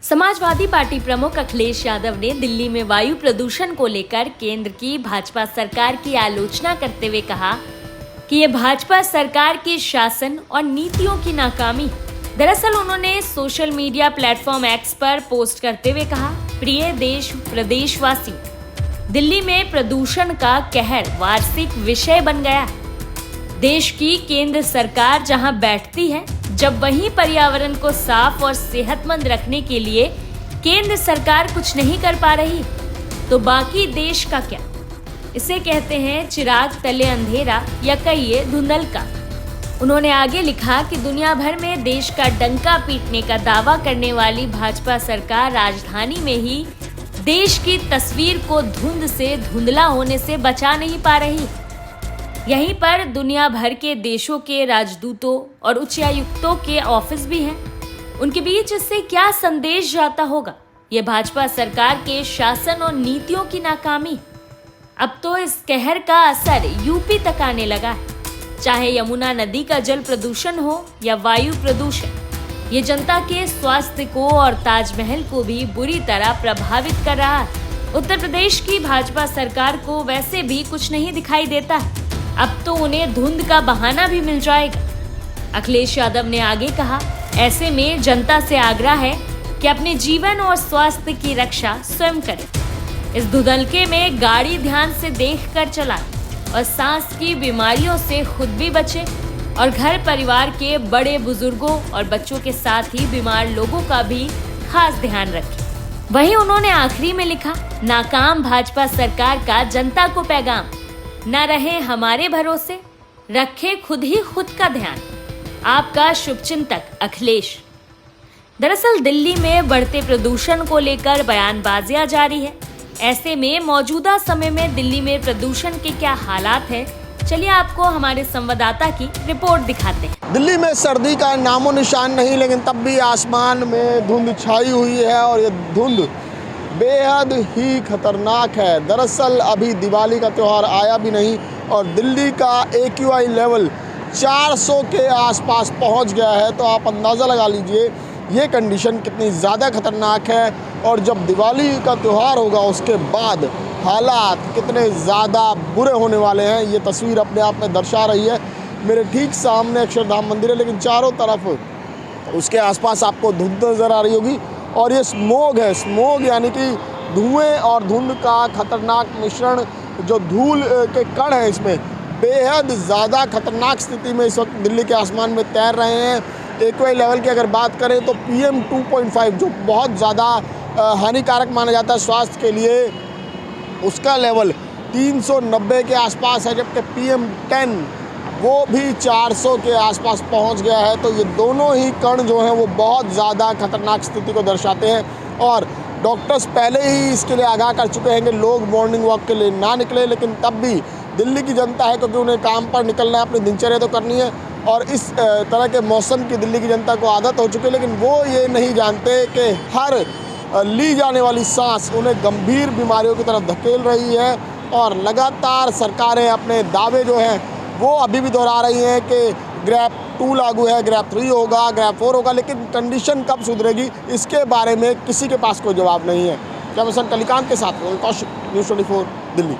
Samajwadi party प्रमुख अखिलेश यादव ने दिल्ली में वायु प्रदूषण को लेकर केंद्र की भाजपा सरकार की आलोचना करते हुए कहा कि ये भाजपा सरकार के शासन और नीतियों की नाकामी। दरअसल उन्होंने सोशल मीडिया प्लेटफॉर्म एक्स पर पोस्ट करते हुए कहा, प्रिय देश प्रदेशवासी, दिल्ली में प्रदूषण का कहर वार्षिक विषय बन गया। देश की केंद्र सरकार जहां बैठती है, जब वहीं पर्यावरण को साफ और सेहतमंद रखने के लिए केंद्र सरकार कुछ नहीं कर पा रही, तो बाकी देश का क्या। इसे कहते हैं चिराग तले अंधेरा या कहिए धुंधलका। उन्होंने आगे लिखा कि दुनिया भर में देश का डंका पीटने का दावा करने वाली भाजपा सरकार राजधानी में ही देश की तस्वीर को धुंध से धुंधला होने से बचा नहीं पा रही। यहीं पर दुनिया भर के देशों के राजदूतों और उच्चायुक्तों के ऑफिस भी हैं। उनके बीच इससे क्या संदेश जाता होगा? ये भाजपा सरकार के शासन और नीतियों की नाकामी। अब तो इस कहर का असर यूपी तक आने लगा है। चाहे यमुना नदी का जल प्रदूषण हो या वायु प्रदूषण, ये जनता के स्वास्थ्य को और ताजमहल को भी बुरी तरह प्रभावित कर रहा है। उत्तर प्रदेश की भाजपा सरकार को वैसे भी कुछ नहीं दिखाई देता है, अब तो उन्हें धुंध का बहाना भी मिल जाएगा। अखिलेश यादव ने आगे कहा, ऐसे में जनता से आग्रह है कि अपने जीवन और स्वास्थ्य की रक्षा स्वयं करें। इस धुंधलके में गाड़ी ध्यान से देखकर चलाएं और सांस की बीमारियों से खुद भी बचें और घर परिवार के बड़े बुजुर्गों और बच्चों के साथ ही बीमार लोगों का भी खास ध्यान रखें। वहीं उन्होंने आखिरी में लिखा, नाकाम भाजपा सरकार का जनता को पैगाम, न रहे हमारे भरोसे, रखे खुद ही खुद का ध्यान। आपका शुभचिंतक अखिलेश। दरअसल दिल्ली में बढ़ते प्रदूषण को लेकर बयानबाजियां जारी है। ऐसे में मौजूदा समय में दिल्ली में प्रदूषण के क्या हालात हैं, चलिए आपको हमारे संवाददाता की रिपोर्ट दिखाते हैं। दिल्ली में सर्दी का नामो निशान नहीं, लेकिन तब भी आसमान में धुंध छाई हुई है और ये धुंध बेहद ही खतरनाक है। दरअसल अभी दिवाली का त्यौहार आया भी नहीं और दिल्ली का AQI लेवल 400 के आसपास पहुंच गया है। तो आप अंदाज़ा लगा लीजिए ये कंडीशन कितनी ज़्यादा खतरनाक है और जब दिवाली का त्यौहार होगा उसके बाद हालात कितने ज़्यादा बुरे होने वाले हैं, ये तस्वीर अपने आप में दर्शा रही है। मेरे ठीक सामने अक्षरधाम मंदिर है, लेकिन चारों तरफ उसके आसपास आपको धुंध नज़र आ रही होगी और ये स्मोग है। स्मोग यानी कि धुएं और धुंध का खतरनाक मिश्रण, जो धूल के कण हैं इसमें बेहद ज़्यादा खतरनाक स्थिति में इस वक्त दिल्ली के आसमान में तैर रहे हैं। AQI लेवल की अगर बात करें तो PM 2.5 जो बहुत ज़्यादा हानिकारक माना जाता है स्वास्थ्य के लिए, उसका लेवल 390 के आसपास है, जबकि PM 10 वो भी 400 के आसपास पहुंच गया है। तो ये दोनों ही कण जो हैं वो बहुत ज़्यादा खतरनाक स्थिति को दर्शाते हैं और डॉक्टर्स पहले ही इसके लिए आगाह कर चुके हैं कि लोग मॉर्निंग वॉक के लिए ना निकले। लेकिन तब भी दिल्ली की जनता है, क्योंकि उन्हें काम पर निकलना है, अपनी दिनचर्या तो करनी है और इस तरह के मौसम की दिल्ली की जनता को आदत हो चुकी है, लेकिन वो ये नहीं जानते कि हर ली जाने वाली सांस उन्हें गंभीर बीमारियों की तरफ धकेल रही है। और लगातार सरकारें अपने दावे जो हैं वो अभी भी दोहरा रही हैं कि ग्रैप 2 लागू है, ग्रैप 3 होगा, ग्रैप 4 होगा, लेकिन कंडीशन कब सुधरेगी इसके बारे में किसी के पास कोई जवाब नहीं है। कैमरा पर्सन कलिकांत के साथ कौशिक, न्यूज़ 24 दिल्ली।